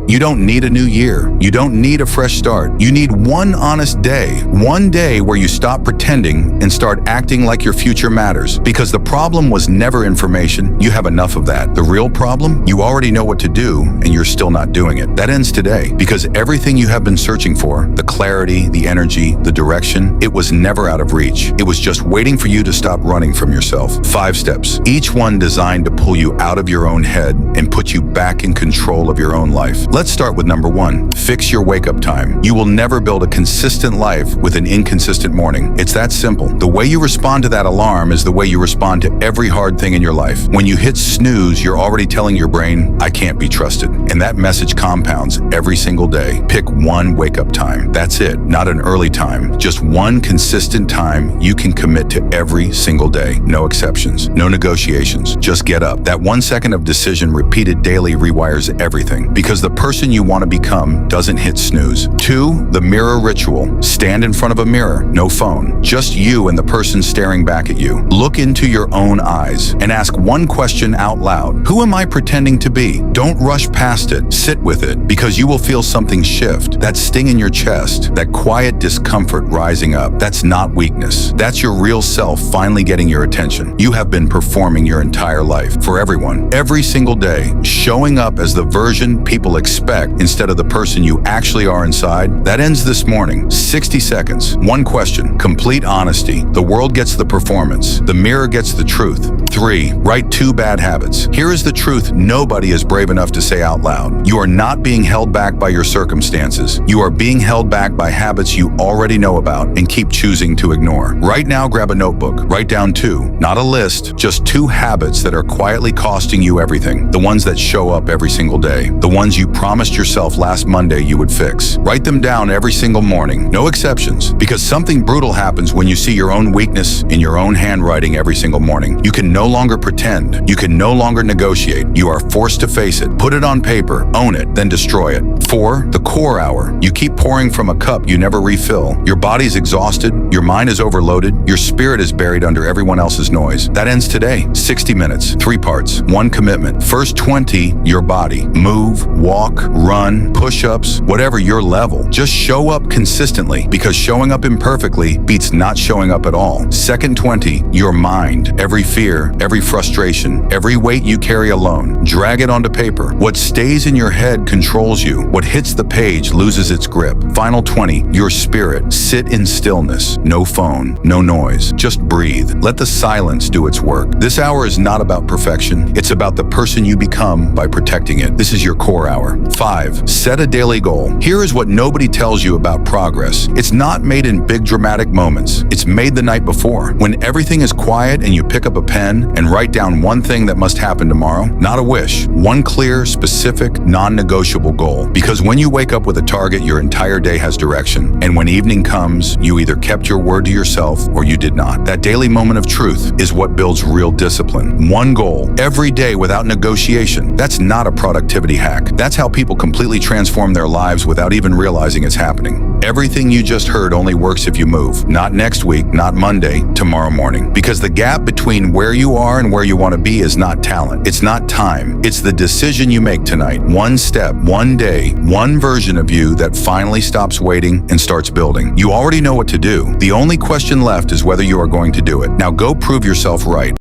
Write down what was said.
You don't need a new year. You don't need a fresh start. You need one honest day. One day where you stop pretending and start acting like your future matters. Because the problem was never information. You have enough of that. The real problem? You already know what to do and you're still not doing it. That ends today. Because everything you have been searching for, the clarity, the energy, the direction, it was never out of reach. It was just waiting for you to stop running from yourself. 5 steps, each one designed to pull you out of your own head and put you back in control of your own life. Let's start with number 1. Fix your wake-up time. You will never build a consistent life with an inconsistent morning. It's that simple. The way you respond to that alarm is the way you respond to every hard thing in your life. When you hit snooze, you're already telling your brain, I can't be trusted. And that message compounds every single day. Pick one wake-up time. That's it. Not an early time. Just one consistent time you can commit to every single day. No exceptions. No negotiations. Just get up. That 1 second of decision repeated daily rewires everything. Because the person you want to become doesn't hit snooze. 2, the mirror ritual. Stand in front of a mirror. No phone. Just you and the person staring back at you. Look into your own eyes and ask one question out loud. Who am I pretending to be? Don't rush past it. Sit with it, because you will feel something shift. That sting in your chest, that quiet discomfort rising up. That's not weakness. That's your real self finally getting your attention. You have been performing your entire life for everyone, every single day, showing up as the version people expect instead of the person you actually are inside. That ends this morning. 60 seconds. One question. Complete honesty. The world gets the performance. The mirror gets the truth. 3, write 2 bad habits. Here is the truth nobody is brave enough to say out loud. You are not being held back by your circumstances. You are being held back by habits you already know about and keep choosing to ignore. Right now, grab a notebook. Write down 2, not a list, just 2 habits that are quietly costing you everything. The ones that show up every single day. The ones you promised yourself last Monday you would fix. Write them down every single morning. No exceptions. Because something brutal happens when you see your own weakness in your own handwriting every single morning. You can no longer pretend. You can no longer negotiate. You are forced to face it. Put it on paper, own it, then destroy it. 4, the core hour. You keep pouring from a cup you never refill. Your body's exhausted. Your mind is overloaded. Your spirit is buried under everyone else's noise. That ends today. 60 minutes, 3 parts, 1 commitment. First 20, your body. Move, walk, run, push-ups, whatever your level. Just show up consistently, because showing up imperfectly beats not showing up at all. Second 20, your mind. Every fear, every frustration, every weight you carry alone. Drag it onto paper. What stays in your head controls you. What hits the page loses its grip. Final 20, your spirit. Sit in stillness. No phone, no noise. Just breathe. Let the silence do its work. This hour is not about perfection. It's about the person you become by protecting it. This is your core hour. 5, set a daily goal. Here is what nobody tells you about progress. It's not made in big dramatic moments. It's made the night before. When everything is quiet and you pick up a pen and write down one thing that must happen tomorrow. Not a wish. One clear, specific, non-negotiable goal. Because when you wake up with a target, your entire day has direction. And when evening comes, you either kept your word to yourself or you did not. That daily moment of truth is what builds real discipline. One goal, every day without negotiation. That's not a productivity hack. That's how people completely transform their lives without even realizing it's happening. Everything you just heard only works if you move. Not next week, not Monday, tomorrow morning. Because the gap between where you are and where you want to be is not talent. It's not time. It's the decision you make tonight. One step, one day, one version of you that finally stops waiting and starts building. You already know what to do. The only question left is whether you are going to do it. Now go prove yourself right.